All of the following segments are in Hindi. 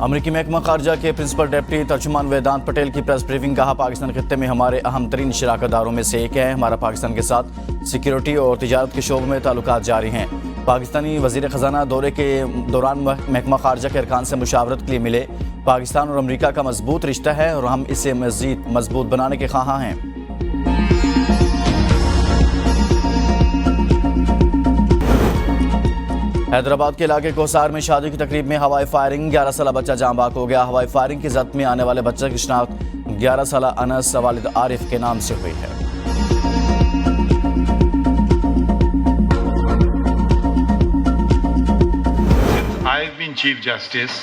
अमरीकी महकमा खारजा के प्रिंसिपल डेप्टी तर्जुमान वेदांत पटेल की प्रेस ब्रीफिंग। कहा, पाकिस्तान खित्ते में हमारे अहम तरीन शराकतदारों में से एक है। हमारा पाकिस्तान के साथ सिक्योरिटी और तिजारत के शोबों में ताल्लुकात जारी हैं। पाकिस्तानी वजीर ख़जाना दौरे के दौरान महकमा खारजा के अरकान से मुशावरत के लिए मिले। पाकिस्तान और अमरीका का मजबूत रिश्ता है और हम इसे मज़ीद मजबूत बनाने के ख्वाहां हैं। हैदराबाद के इलाके कोसार में शादी की तकरीब में हवाई फायरिंग, 11 साल बच्चा जाँ बाक हो गया। हवाई फायरिंग की जद में आने वाले बच्चे की शिनाख्त 11 साल अनस वालिद आरिफ के नाम से हुई है। I have been Chief Justice.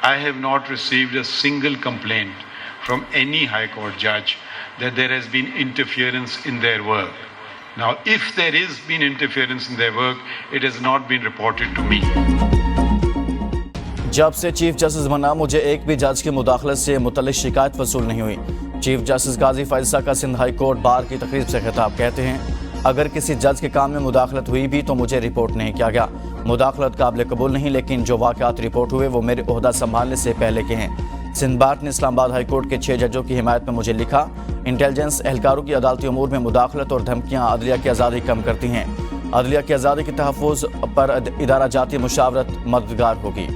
I have not received a single complaint from any High Court judge that there has been interference in their work. Now, if there is been interference in their work, it has not been reported to me. जब से चीफ जस्टिस बना, मुझे एक भी जज की मुदाखलत से मुतल्लिक शिकायत वसूल नहीं हुई। चीफ जस्टिस गाजी फैज़ल का सिंध हाई कोर्ट बार की तकरीब से खिताब। कहते हैं, अगर किसी जज के काम में मुदाखलत हुई भी तो मुझे रिपोर्ट नहीं किया गया। मुदाखलत काबिल कबूल नहीं, लेकिन जो वाक़यात रिपोर्ट हुए वो मेरे ओहदा संभालने से पहले के हैं। सिंध बार ने इस्लामाबाद हाई कोर्ट के 6 जजों की हिमायत में मुझे लिखा, इंटेलिजेंस एहलकारों की अदालती अमूर में मुदाखलत और धमकियाँ अदलिया की आज़ादी कम करती हैं। अदलिया की आज़ादी के तहफ़्फ़ुज़ पर इदारा जाती मुशावरत मददगार होगी।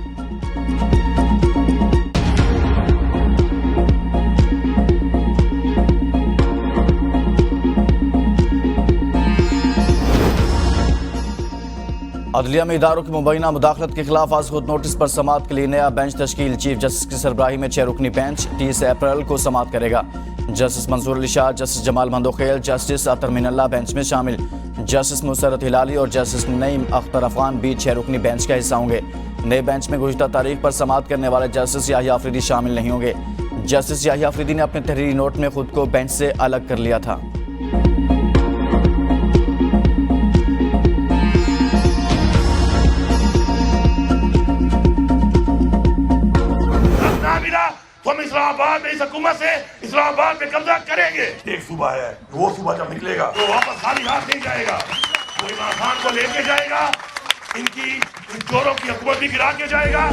अदलिया में इदारों की मुबैना मुदाखलत के खिलाफ आज खुद नोटिस पर समाअत के लिए नया बेंच तश्कील। चीफ जस्टिस की सरबराही में 6 रुकनी बेंच 30 अप्रैल को समाअत करेगा। Justice Mansoor Ali Shah, justice Jamal Mandokhail, justice Athar Minallah bench में शामिल। जस्टिस मुसरत हिलाली और जस्टिस नईम अख्तर अफगान भी 6 रुकनी बेंच का हिस्सा होंगे। नए बेंच में गुज़िश्ता तारीख पर समाअत करने वाले जस्टिस याहिया अफरीदी शामिल नहीं होंगे। जस्टिस याहिया अफरीदी ने अपने तहरीरी नोट में खुद को बेंच से अलग कर लिया था। तो हम इस्लामाबाद में इस हुकूमत से इस्लामाबाद में कब्जा करेंगे। एक सूबा है, वो सूबा जब निकलेगा तो वापस खाली हाथ नहीं जाएगा। वो इमरान खान को लेके जाएगा, इनकी इन चोरों की हुकूमत भी गिरा के जाएगा।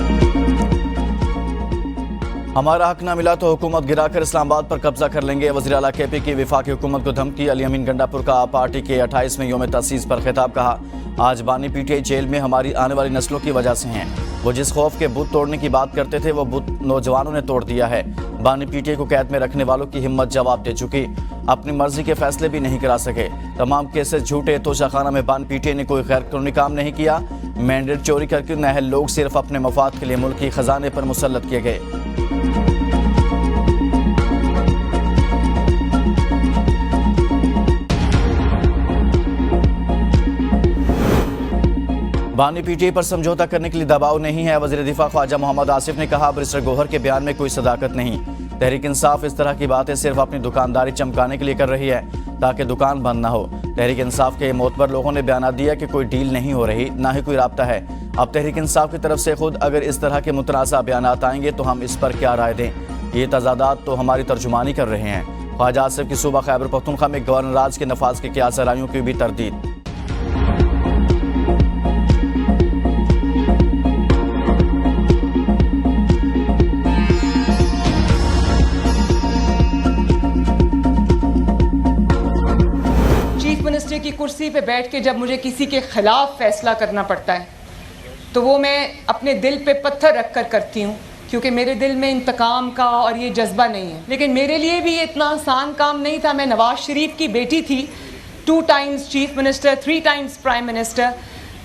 हमारा हक ना मिला तो हुकूमत गिराकर इस्लामाबाद पर कब्जा कर लेंगे। वज़ीर आला केपी की वफाकी हुकूमत को धमकी। अली अमीन गंडापुर का पार्टी के 28वें योम तसीस पर खिताब। कहा, आज बानी पीटीआई जेल में हमारी आने वाली नस्लों की वजह से हैं। वो जिस खौफ के बुत तोड़ने की बात करते थे वो बुत नौजवानों ने तोड़ दिया है। बानी पीटीआई को कैद में रखने वालों की हिम्मत जवाब दे चुकी। अपनी मर्जी के फैसले भी नहीं करा सके। तमाम केसेस झूठे। तोशाखाना में बानी पीटीआई ने कोई गैर कानूनी काम नहीं किया। मैंडेट चोरी करके नाअहल लोग सिर्फ अपने मफाद के लिए मुल्क की खजाने पर मुसल्लत किए गए। बानी पीटीआई पर समझौता करने के लिए दबाव नहीं है। वज़ीर दिफा ख्वाजा मोहम्मद आसिफ ने कहा, बैरिस्टर गौहर के बयान में कोई सदाकत नहीं। तहरीक इंसाफ इस तरह की बातें सिर्फ अपनी दुकानदारी चमकाने के लिए कर रही है ताकि दुकान बंद ना हो। तहरीक इंसाफ के मोतबर लोगों ने बयान दिया कि कोई डील नहीं हो रही, ना ही कोई राब्ता है। अब तहरीक इंसाफ की तरफ से खुद अगर इस तरह के मुतनाज़ा बयान आएंगे तो हम इस पर क्या राय दें। ये तजादात तो हमारी तर्जुमानी कर रहे हैं। ख्वाजा आसिफ की सूबा खैबर पख्तूनख्वा में गवर्नर राज के नफाज के क्या सराइयों की भी तरदीद। मिनिस्टर की कुर्सी पे बैठ के जब मुझे किसी के खिलाफ फैसला करना पड़ता है तो वो मैं अपने दिल पे पत्थर रख कर करती हूँ, क्योंकि मेरे दिल में इंतकाम का और ये जज्बा नहीं है। लेकिन मेरे लिए भी ये इतना आसान काम नहीं था। मैं नवाज शरीफ की बेटी थी, 2 times chief minister, 3 times prime minister.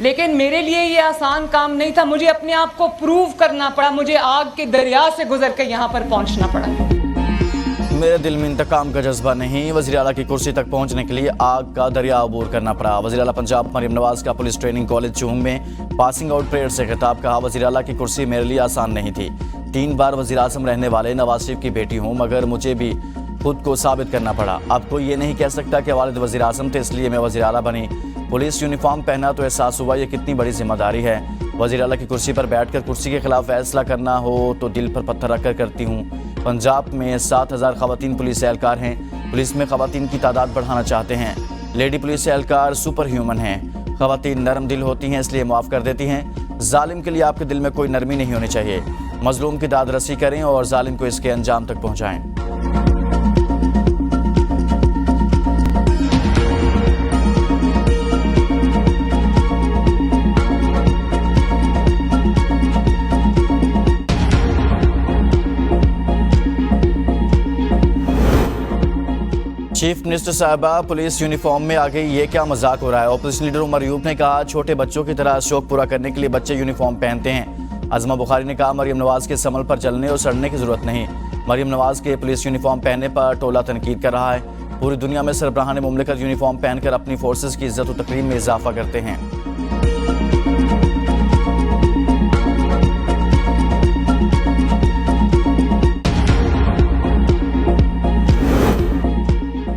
लेकिन मेरे लिए ये आसान काम नहीं था। मुझे अपने आप को प्रूव करना पड़ा। मुझे आग के दरिया से गुजर कर यहाँ पर पहुँचना पड़ा। मेरे दिल में इंतकाम का जज्बा नहीं। वज़ीर आला की कुर्सी तक पहुंचने के लिए आग का दरिया अबूर करना पड़ा। वज़ीर आला पंजाब मरियम नवाज का पुलिस ट्रेनिंग कॉलेज चूंग में पासिंग आउट परेड से खिताब। कहा, वज़ीर आला की कुर्सी मेरे लिए आसान नहीं थी। 3 बार वज़ीर आज़म रहने वाले नवाज शरीफ की बेटी हूँ, मगर मुझे भी खुद को साबित करना पड़ा। अब कोई ये नहीं कह सकता कि वालिद वज़ीर आज़म थे इसलिए मैं वज़ीर आला बनी। पुलिस यूनिफॉर्म पहना तो एहसास हुआ ये कितनी बड़ी जिम्मेदारी है। वज़ीर आला की कुर्सी पर बैठकर कुर्सी के खिलाफ फैसला करना हो तो दिल पर पत्थर रखकर करती हूँ। पंजाब में 7000 ख़वातीन पुलिस एहलकार हैं। पुलिस में ख़वातीन की तादाद बढ़ाना चाहते हैं। लेडी पुलिस एहलकार सुपर ह्यूमन हैं। ख़वातीन नरम दिल होती हैं इसलिए माफ़ कर देती हैं। जालिम के लिए आपके दिल में कोई नरमी नहीं होनी चाहिए। मजलूम की दाद रसी करें और जालिम को इसके अंजाम तक पहुंचाएं। चीफ मिनिस्टर साहिबा पुलिस यूनिफॉर्म में आ गई, ये क्या मजाक हो रहा है। ऑपोजिशन लीडर उमर अयूब ने कहा छोटे बच्चों की तरह शौक पूरा करने के लिए बच्चे यूनिफॉर्म पहनते हैं। अजमा बुखारी ने कहा मरियम नवाज के समल पर चलने और सड़ने की जरूरत नहीं। मरियम नवाज के पुलिस यूनिफॉर्म पहनने पर टोला तनकीद कर रहा है। पूरी दुनिया में सरबराहान मुमलिकत यूनिफॉर्म पहनकर अपनी फोर्सेज की इज्जत और तकरीम में इजाफा करते हैं।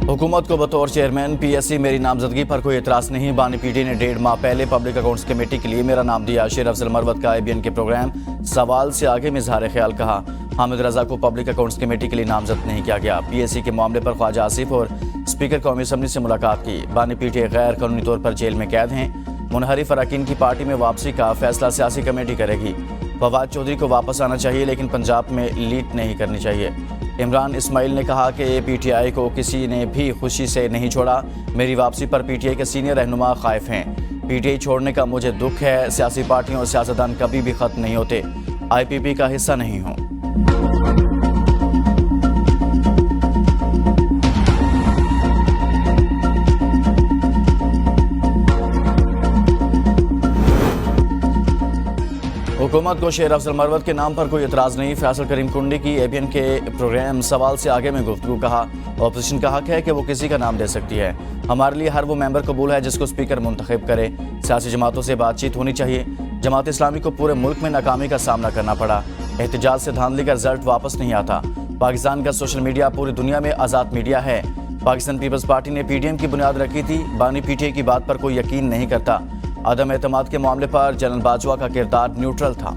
हुकूमत को बतौर चेयरमैन पीएससी मेरी नामजदगी पर कोई एतराज़ नहीं। बानी पीटी ने 1.5 माह पहले पब्लिक अकाउंट्स कमेटी के लिए मेरा नाम दिया। शेर अफजल मरवत का ABN के प्रोग्राम सवाल से आगे में इजहार ख्याल कहा। हामिद रजा को पब्लिक अकाउंट्स कमेटी के लिए नामजद नहीं किया गया। पीएससी के मामले पर ख्वाजा आसिफ और स्पीकर कौमी असम्बली से मुलाकात की। बानी पीटी गैर कानूनी तौर पर जेल में कैद हैं। मुनहरिफ अरकान की पार्टी में वापसी का फैसला सियासी कमेटी करेगी। फवाद चौधरी को वापस आना चाहिए लेकिन पंजाब में लीड नहीं करनी चाहिए। इमरान इस्माइल ने कहा कि PTI को किसी ने भी खुशी से नहीं छोड़ा। मेरी वापसी पर PTI के सीनियर रहनुमा खाइफ हैं। PTI छोड़ने का मुझे दुख है। सियासी पार्टियों और सियासतदान कभी भी खत्म नहीं होते। IPP का हिस्सा नहीं हूँ। हुकूमत को शेर अफजल मरवत के नाम पर कोई एतराज़ नहीं। फैसल करीम कुंडी की ABN के प्रोग्राम सवाल से आगे में गुफ्तगू कहा ऑपोजिशन का हक है कि वो किसी का नाम दे सकती है। हमारे लिए हर वो मेंबर कबूल है जिसको स्पीकर मुंतखब करे। सियासी जमातों से बातचीत होनी चाहिए। जमात इस्लामी को पूरे मुल्क में नाकामी का सामना करना पड़ा। एहतजाज से धांधली का रिजल्ट वापस नहीं आता। पाकिस्तान का सोशल मीडिया पूरी दुनिया में आज़ाद मीडिया है। पाकिस्तान पीपल्स पार्टी ने PDM की बुनियाद रखी थी। बानी PTI की बात पर कोई यकीन नहीं करता। आदम एतमाद के मामले पर जनरल बाजवा का किरदार न्यूट्रल था।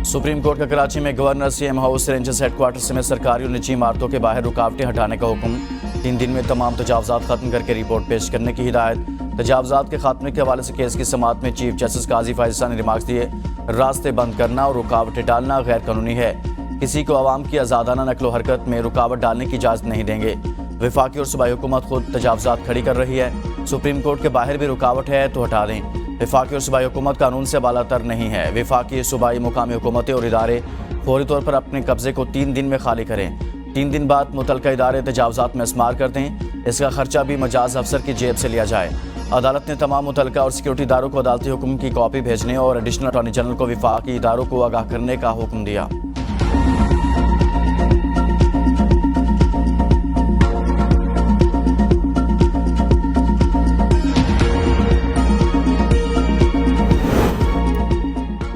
सुप्रीम कोर्ट का कराची में governor CM house rangers headquarter समेत सरकारी और निजी इमारतों के बाहर रुकावटें हटाने का हुक्म। 3 दिन में तमाम तजावजात खत्म करके रिपोर्ट पेश करने की हिदायत। तजावजात के खात्मे के हवाले से केस की समाअत में चीफ जस्टिस काजी फायज़ ने रिमार्क्स दिए। रास्ते बंद करना और रुकावटें डालना गैर कानूनी है। किसी को अवाम की आज़ादाना नकलो हरकत में रुकावट डालने की इजाज़त नहीं देंगे। वफाकी और सूबाई हुकूमत खुद तजावजात खड़ी कर रही है। सुप्रीम कोर्ट के बाहर भी रुकावट है तो हटा दें। वफाकी और सूबाई हुकूमत कानून से बालातर नहीं है। वफाकी, सूबाई, मुकामी हुकूमतें और इदारे फौरी तौर पर अपने कब्जे को 3 दिन में खाली करें। 3 दिन बाद मुतलका इदारे तजावजात में इसमार कर दें। इसका खर्चा भी मजाज अफसर की जेब से लिया जाए। अदालत ने तमाम मुतलका और सिक्योरिटी इदारों को अदालती हुक्म की कॉपी भेजने और एडिशनल अटॉर्नी जनरल को वफाकी इदारों को आगाह करने का हुक्म दिया।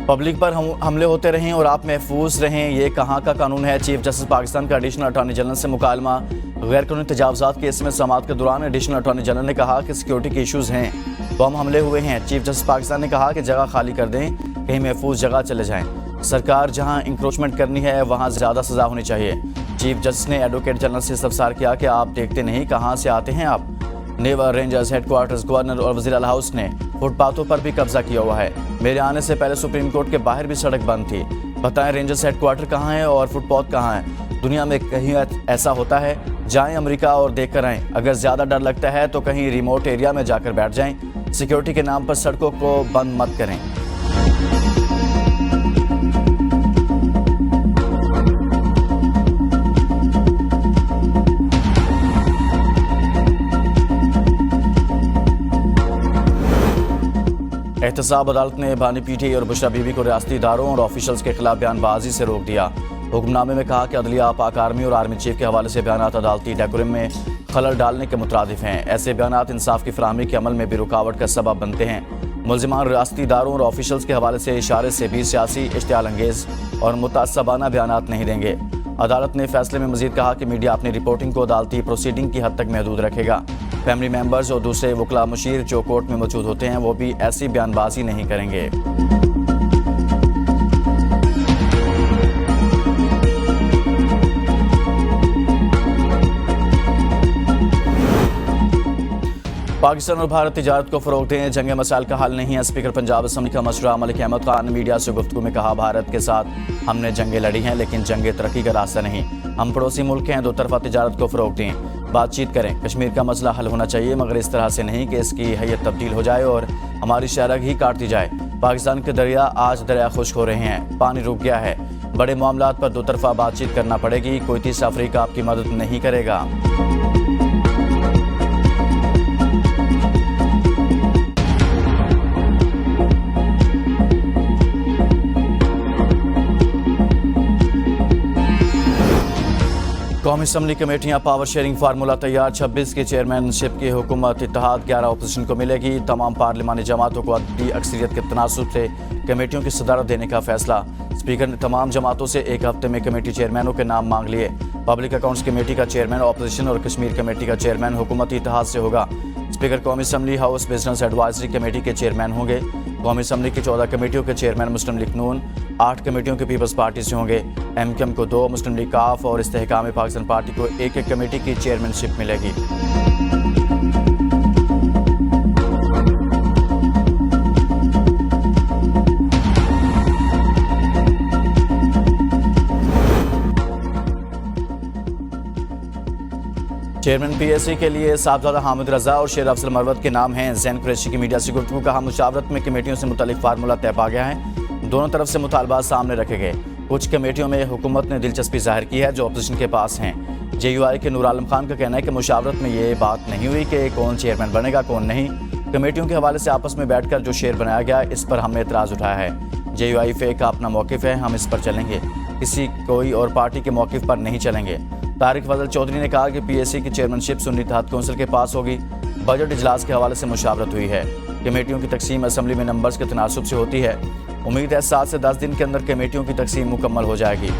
पब्लिक पर हमले होते रहें और आप महफूज रहें, ये कहाँ का कानून है। चीफ जस्टिस पाकिस्तान का एडिशनल अटॉर्नी जनरल से मुकालमा। गैर कानूनी तजावजात केस में समाअत के दौरान एडिशनल अटॉर्नी जनरल ने कहा कि सिक्योरिटी के इशूज़ हैं, बम हमले हुए हैं। चीफ जस्टिस पाकिस्तान ने कहा कि जगह खाली कर दें, कहीं महफूज जगह चले जाएं। सरकार जहां इंक्रोचमेंट करनी है वहां ज़्यादा सज़ा होनी चाहिए। चीफ जस्टिस ने एडवोकेट जनरल से इस्तफसार किया कि आप देखते नहीं कहाँ से आते हैं आप। नेवर रेंजर्स हेडक्वार्टर्स, गवर्नर और वज़ीर आला हाउस ने फुटपाथों पर भी कब्जा किया हुआ है। मेरे आने से पहले सुप्रीम कोर्ट के बाहर भी सड़क बंद थी। बताएं रेंजर्स हेडक्वार्टर कहाँ है और फुटपाथ कहाँ है। दुनिया में कहीं ऐसा होता है? जाएं अमेरिका और देख कर आएँ। अगर ज़्यादा डर लगता है तो कहीं रिमोट एरिया में जाकर बैठ जाएं। सिक्योरिटी के नाम पर सड़कों को बंद मत करें। एहतसाब अदालत ने बानी PTI और बुशरा बीबी को रियासती इदारों और ऑफिशल्स के खिलाफ बयानबाजी से रोक दिया। हुक्मनामे में कहा कि अदलिया, पाक आर्मी और आर्मी चीफ के हवाले से बयानात अदालती डेकोरम में खलल डालने के मुतरादिफ हैं। ऐसे बयानात इंसाफ की फराहमी के अमल में भी रुकावट का सबब बनते हैं। मुल्जिमान रियासती इदारों और ऑफिशल्स के हवाले से इशारे से भी सियासी, इश्तियाल अंगेज और मुतासबाना बयानात नहीं देंगे। अदालत ने फैसले में मजीद कहा कि मीडिया अपनी रिपोर्टिंग को अदालती प्रोसीडिंग की हद तक महदूद रखेगा। फैमिली मेंबर्स और दूसरे वकला मुशीर जो कोर्ट में मौजूद होते हैं वो भी ऐसी बयानबाजी नहीं करेंगे। पाकिस्तान और भारत तिजारत को फरोग दें, जंग मसाइल का हल नहीं है। स्पीकर पंजाब असम्बली का मशूरा मलिक अहमद खान ने मीडिया से गुफ्तगू में कहा, भारत के साथ हमने जंगें लड़ी हैं लेकिन जंग तरक्की का रास्ता नहीं। हम पड़ोसी मुल्क हैं, दो तरफा तिजारत को फरोग दें, बातचीत करें। कश्मीर का मसला हल होना चाहिए मगर इस तरह से नहीं कि इसकी हैयत तब्दील हो जाए और हमारी शहरग ही काट दी जाए। पाकिस्तान के दरिया आज दरिया खुश्क हो रहे हैं, पानी रुक गया है। बड़े मामलात पर दो तरफा बातचीत करना पड़ेगी, कोई तीसरा अफ्रीका आपकी मदद नहीं करेगा। कौमी असम्बली कमेटियां पावर शेयरिंग फार्मूला तैयार, 26 की चेयरमैनशिप की हुकूमत इत्तेहाद 11 अपोजिशन को मिलेगी। तमाम पार्लिमानी जमातों को अददी अक्सरियत के तनासुब से कमेटियों की सदारत देने का फैसला। स्पीकर ने तमाम जमातों से एक हफ्ते में कमेटी चेयरमैनों के नाम मांग लिए। पब्लिक अकाउंट्स कमेटी का चेयरमैन अपोजिशन और कश्मीर कमेटी का चेयरमैन हुकूमती इत्तेहाद से होगा। स्पीकर कौमी assembly house business advisory committee के चेयरमैन होंगे। कौमी असम्बली की 14 कमेटियों के चेयरमैन मुस्लिम लीग नून, 8 कमेटियों के पीपल्स पार्टी से होंगे। MKM को 2, मुस्लिम लीग काफ और इस्तेहकाम पाकिस्तान पार्टी को एक कमेटी की चेयरमैनशिप मिलेगी। चेयरमैन PAC के लिए साहबजादा हामिद रजा और शेर अफजल मरवत के नाम हैं। जैन कुरैशी की मीडिया से गुफ्तगू, कहा मुशावरत में कमेटियों से मुतालिक फार्मूला तय पा गया है, दोनों तरफ से मुतालबात सामने रखे गए। कुछ कमेटियों में हुकूमत ने दिलचस्पी जाहिर की है जो अपोजिशन के पास हैं। JUI के नूर आलम खान का कहना है कि मुशावरत में ये बात नहीं हुई कि कौन चेयरमैन बनेगा कौन नहीं। कमेटियों के हवाले से आपस में बैठकर जो शेयर बनाया गया इस पर हमने एतराज़ उठाया है। JUI फे का अपना मौक़िफ़ है, हम इस पर चलेंगे, किसी कोई और पार्टी के मौक़िफ़ पर नहीं चलेंगे। तारिक फजल चौधरी ने कहा कि PAC की चेयरमैनशिप सुन्नी इत्तेहाद कौंसिल के पास होगी। बजट इजलास के हवाले से मुशावरत हुई है। कमेटियों की तकसीम असम्बली में नंबर्स के तनासुब से होती है। उम्मीद है 7 से 10 दिन के अंदर कमेटियों की तकसीम मुकम्मल हो जाएगी।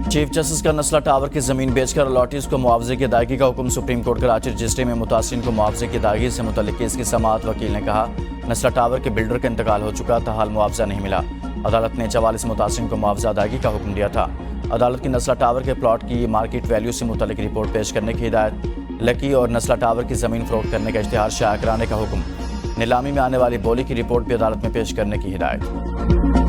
चीफ जस्टिस का नस्ला टावर की जमीन बेचकर अलॉटीज को मुआवजे की अदायगी का हुक्म। सुप्रीम कोर्ट कराची रजिस्ट्री में मुतासिरीन को मुआवजे की अदायगी से मुतल्लिक केस की समाअत। वकील ने कहा, नस्ला टावर के बिल्डर का इंतकाल हो चुका, ताहाल मुआवजा नहीं मिला। अदालत ने 44 मुतासिरीन को मुआवजा अदायगी का हुक्म दिया था। अदालत की नस्ला टावर के प्लॉट की मार्केट वैल्यू से मुतल्लिक रिपोर्ट पेश करने की हिदायत। लकी और नस्ला टावर की जमीन फरोख्त करने का इश्तिहार शाया कराने का हुक्म। नीलामी में आने वाली बोली की रिपोर्ट भी अदालत में पेश करने की हिदायत।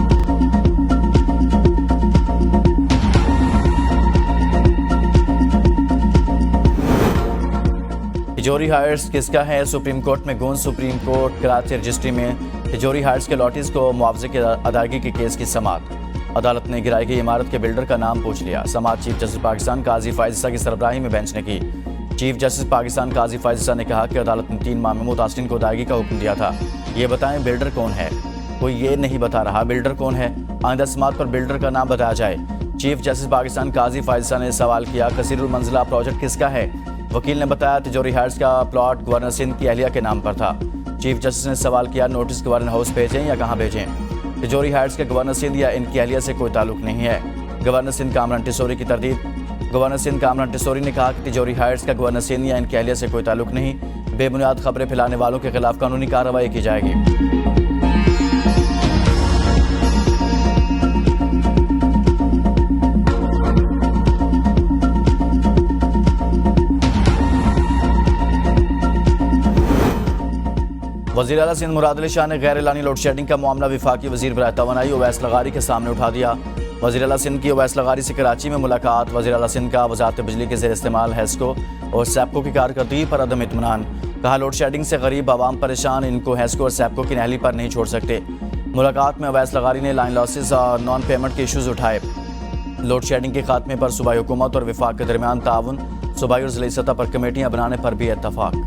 तिजोरी हायर्स किसका है, सुप्रीम कोर्ट में गूंज। सुप्रीम कोर्ट कराची रजिस्ट्री में तिजोरी हायर्स के लॉटीज को मुआवजे की अदायगी के केस की समाअत। अदालत ने गिराई गई इमारत के बिल्डर का नाम पूछ लिया। समाअत चीफ जस्टिस पाकिस्तान काजी फायज ईसा की सरबराही में बेंच ने की। चीफ जस्टिस पाकिस्तान काजी फायज ईसा ने कहा कि अदालत ने 3 माह में मुतासिरीन को अदायगी का हुक्म दिया था। ये बताएं बिल्डर कौन है, कोई ये नहीं बता रहा बिल्डर कौन है। आइंदा समाअत पर बिल्डर का नाम बताया जाए। चीफ जस्टिस पाकिस्तान काजी फायज ईसा ने सवाल किया, कसीरुल मंजिला प्रोजेक्ट किसका है। वकील ने बताया, तिजोरी हाइट्स का प्लॉट गवर्नर सिंध की अहलिया के नाम पर था। चीफ जस्टिस ने सवाल किया, नोटिस गवर्नर हाउस भेजें या कहां भेजें। तिजोरी हाइट्स के गवर्नर सिंध या इनकी अहलिया से कोई ताल्लुक नहीं है। गवर्नर सिंध कामरान टिसोरी की तरदीद। गवर्नर सिंध कामरान टिसोरी ने कहा कि तिजोरी हाइट्स का गवर्नर सिंध या इनकी अहलिया से कोई ताल्लुक नहीं। बेबुनियाद खबरें फैलाने वालों के खिलाफ कानूनी कार्रवाई की जाएगी। वज़ीर आला सिंध मुराद अली शाह ने गैर एलानी लोड शेडिंग का मामला वफाकी वज़ीर बराए तवानाई ओवैस लगारी के सामने उठा दिया। वज़ीर आला सिंध की ओवैस लगारी से कराची में मुलाकात। वज़ीर आला सिंध का वज़ारत बिजली के ज़ेर इस्तेमाल हैस्को और सैप्को की कारकर्दगी पर अदम इत्मीनान। कहा, लोड शेडिंग से गरीब आवाम परेशान, इनको हैस्को और सैप्को की नाअहली पर नहीं छोड़ सकते। मुलाकात में ओवैस लगारी ने लाइन लॉसेस और नॉन पेमेंट के इशूज़ उठाए। लोड शेडिंग के खात्मे पर सूबाई हुकूमत और वफाक के दरमियान ताउन, सूबाई और ज़िली सतह पर कमेटियाँ बनाने पर भी इत्तफाक।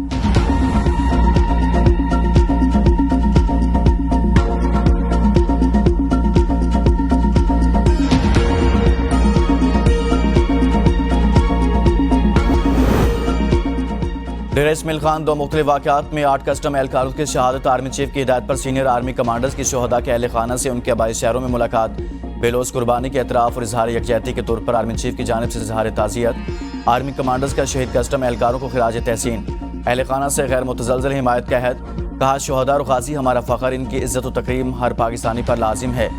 डेरा इस्माइल खान 2 मुख्तलिफ वाक़यात में 8 कस्टम एहलकारों की शहादत। आर्मी चीफ की हिदायत पर सीनियर आर्मी कमांडर्स की शोहदा के अहल खाना से उनके आबाई शहरों में मुलाकात। बेलोस कुर्बानी के एतराफ़ और इजहार यकजहती के तौर पर आर्मी चीफ की जानिब से इजहार ताज़ियत। आर्मी कमांडर्स का शहीद कस्टम एहलकारों को खिराज तहसीन। अहल खाना से गैर मुतज़लज़ल हिमायत का अहद। कहा शुहदा और गाजी हमारा फ़ख्र, इनकी इज़्ज़त और तकरीम हर पाकिस्तानी पर लाजिम है।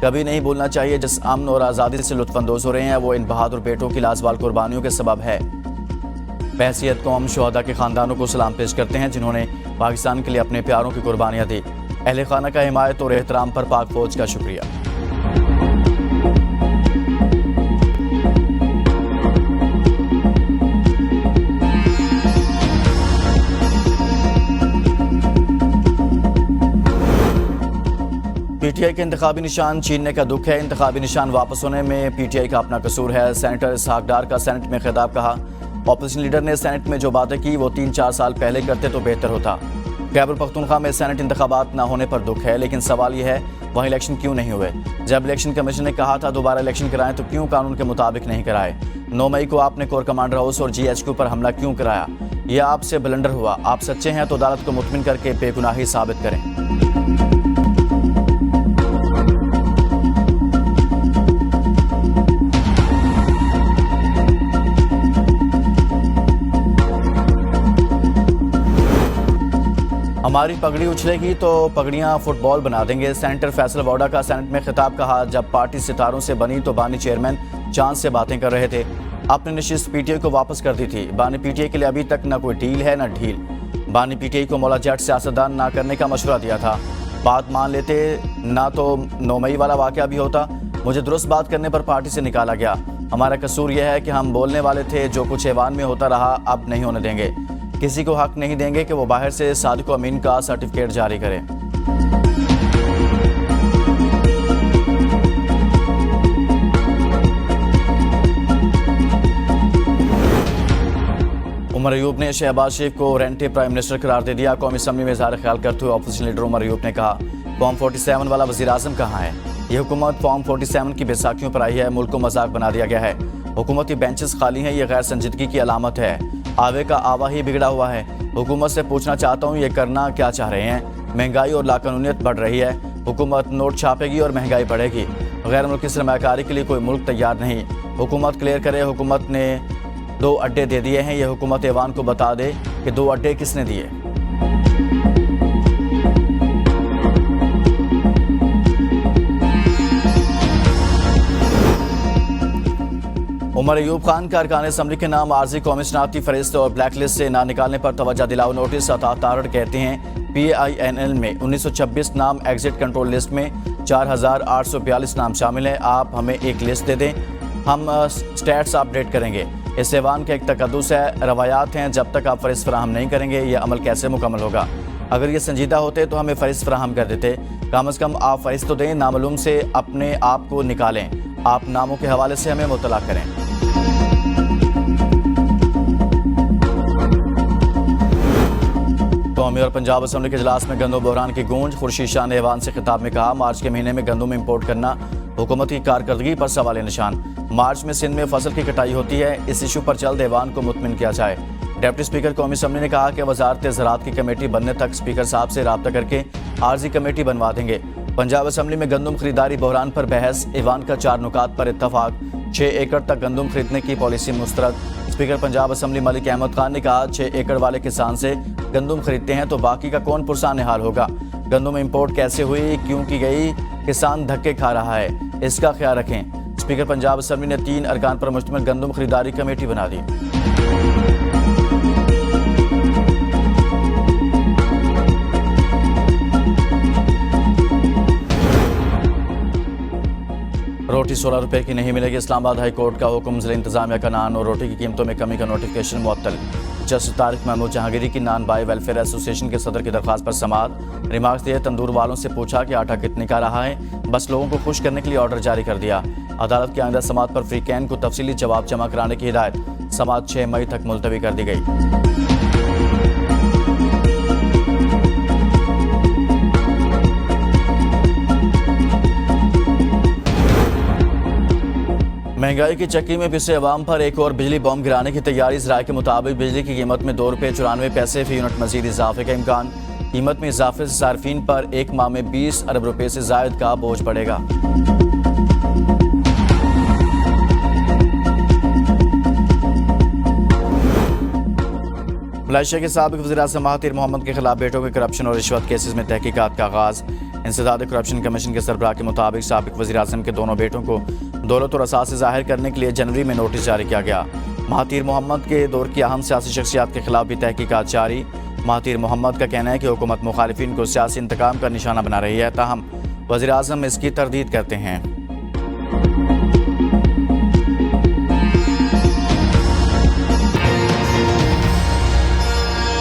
कभी नहीं भूलना चाहिए जिस अमन और आज़ादी से लुत्फ़अंदोज़ हो रहे हैं वो इन बहादुर बेटों की लाजवाल कुर्बानियों के सबब है। बहैसियत कौम शुहदा के ख़ानदानों को सलाम पेश करते हैं जिन्होंने पाकिस्तान के लिए अपने प्यारों की कुर्बानियाँ दी। अहल खाना का हिमायत और एहतराम पर पाक फ़ौज का शुक्रिया। पीटीआई के इंतखाबी निशान छीनने का दुख है। इंतखाबी निशान वापस होने में पीटीआई का अपना कसूर है। सेनेटर इसहाक डार का सेनेट में खिताब। कहा ऑपोजिशन लीडर ने सेनेट में जो बातें की वो 3-4 साल पहले करते तो बेहतर होता। खैबर पख्तूनख्वा में सेनेट इंतखाबात न होने पर दुख है, लेकिन सवाल यह है वहाँ इलेक्शन क्यों नहीं हुए। जब इलेक्शन कमीशन ने कहा था दोबारा इलेक्शन कराएं तो क्यों कानून के मुताबिक नहीं कराए। 9 मई को आपने कोर कमांडर हाउस और GHQ पर हमला क्यों कराया। यह आपसे ब्लंडर हुआ। आप सच्चे हैं तो अदालत को मुतमिन करके बेगुनाही साबित करें। हमारी पगड़ी उछलेगी तो पगड़ियां फुटबॉल बना देंगे। सेनेटर फैसल वाडा का सेनेट में खिताब। कहा जब पार्टी सितारों से बनी तो बानी चेयरमैन चांद से बातें कर रहे थे। अपनी नशिस्त पीटीआई को वापस कर दी थी। बानी पीटीआई के लिए अभी तक न कोई डील है न ढील। बानी पीटीआई को मौला जट सियासतदान ना करने का मशवरा दिया था। बात मान लेते ना तो 9 मई वाला वाकया भी होता। मुझे दुरुस्त बात करने पर पार्टी से निकाला गया। हमारा कसूर यह है कि हम बोलने वाले थे। जो कुछ ऐवान में होता रहा अब नहीं होने देंगे। किसी को हक नहीं देंगे कि वो बाहर से सादिक अमीन का सर्टिफिकेट जारी करे। उमर अयूब ने शहबाज शरीफ को रेंटे प्राइम मिनिस्टर करार दे दिया। कौमी असम्बली में इज़हार ख्याल करते हुए अपोजिशन लीडर उमर अयूब ने कहा फॉर्म 47 वाला वज़ीर आज़म कहाँ है। यह हुकूमत फॉर्म 47 की बैसाखियों पर आई है। मुल्क को मजाक बना दिया गया है। हुकूमती बेंचेस खाली हैं। यह गैर संजीदगी की अलामत है। आवे का आवा ही बिगड़ा हुआ है। हुकूमत से पूछना चाहता हूँ ये करना क्या चाह रहे हैं। महंगाई और लाकानूनियत बढ़ रही है। हुकूमत नोट छापेगी और महंगाई बढ़ेगी। गैर मुल्की सरमायाकारी के लिए कोई मुल्क तैयार नहीं। हुकूमत क्लियर करे। हुकूमत ने 2 अड्डे दे दिए हैं। यह हुकूमत ऐवान को बता दे कि 2 अड्डे किसने दिए। उमर अयूब खान का अरकान असम्बली के नाम आर्जी कौमी शनाख्ती फहरिस्त और ब्लैक लिस्ट से ना निकालने पर तवज्जो दिलाओ नोटिस। तारड़ कहते हैं PINL में 1926 नाम एग्जिट कंट्रोल लिस्ट में 4842 नाम शामिल हैं। आप हमें एक लिस्ट दे दें, हम स्टैट्स अपडेट करेंगे। इस ऐवान का एक तकद्दुस है, रवायात हैं। जब तक आप फहरिस्त फराहम नहीं करेंगे यह अमल कैसे मुकम्मल होगा। अगर ये संजीदा होते तो हमें फहरिस्त फराहम कर देते। कम अज़ कम आप फहरिस्त तो दें। नामालूम से अपने आप को निकालें। आप नामों के हवाले से हमें मुतला करें। कौमी और पंजाब असम्बली के इजलास में गंदम बहरान की गूंज। खुर्शीद शाह ने ऐवान से खिताब में कहा मार्च के महीने में गंदम इंपोर्ट करना हुकूमत की कारकर्दगी पर सवाल निशान। मार्च में सिंध में फसल की कटाई होती है। इस इशू पर जल्द ऐवान को मुतमिन किया जाए। डिप्टी स्पीकर कौमी असम्बली ने कहा कि वजारत ज़राअत की कमेटी बनने तक स्पीकर साहब से रब्ता करके आर्जी कमेटी बनवा देंगे। पंजाब असम्बली में गंदम खरीदारी बहरान पर बहस। ऐवान का 4 नुकात पर इत्तफाक। 6 एकड़ तक गंदम खरीदने की पॉलिसी मुस्तरद। स्पीकर पंजाब असम्बली मलिक अहमद खान ने कहा 6 एकड़ वाले किसान से गंदम खरीदते हैं तो बाकी का कौन पुरसान हाल होगा। गंदम इंपोर्ट कैसे हुई, क्यों की गई, किसान धक्के खा रहा है, इसका ख्याल रखें। स्पीकर पंजाब असम्बली ने 3 अरकान पर मुश्तमिल गंदम खरीदारी कमेटी बना दी। रोटी 16 रुपए की नहीं मिलेगी। इस्लामाबाद हाई कोर्ट का हुक्म। ज़िला इंतजामिया का नान और रोटी की कीमतों में कमी का नोटिफिकेशन मुअत्तल। जस्टिस तारिक महमूद जहांगीरी की नान बाई वेलफेयर एसोसिएशन के सदर की दरख्वास्त पर समाअत। रिमार्क्स दिए। तंदूर वालों से पूछा कि आटा कितने का रहा है, बस लोगों को खुश करने के लिए ऑर्डर जारी कर दिया। अदालत की आइंदा समाअत पर फ्री कैन को तफसीली जवाब जमा कराने की हिदायत। समाअत 6 मई तक मुलतवी कर दी गई। महंगाई की चक्की में पिसे अवाम पर एक और बिजली बम गिराने की तैयारी। ज़राए के मुताबिक बिजली की कीमत में 2 रुपये 94 पैसे फी यूनिट मजीद इजाफे का इम्कान। कीमत में इजाफे से सार्फिन पर एक माह में 20 अरब रुपये से जायद का बोझ पड़ेगा। मलेशिया के साबिक वज़ीर-ए-आज़म महातीर मोहम्मद के खिलाफ बेटों के करप्शन और रिश्वत केसेस में तहकीकात का आगाज़। इंसदाद करप्शन कमीशन के सरबराह के मुताबिक साबिक वज़ीर-ए-आज़म के दोनों बेटों को दौलत और असासे ज़ाहिर करने के लिए जनवरी में नोटिस जारी किया गया। महातीर मोहम्मद के दौर की अहम सियासी शख्सियात के खिलाफ भी तहकीकात जारी। महातीर मोहम्मद का कहना है कि हुकूमत मुखालिफिन को सियासी इंतकाम का निशाना बना रही है, ताहम वज़ीर-ए-आज़म इसकी तरदीद करते हैं।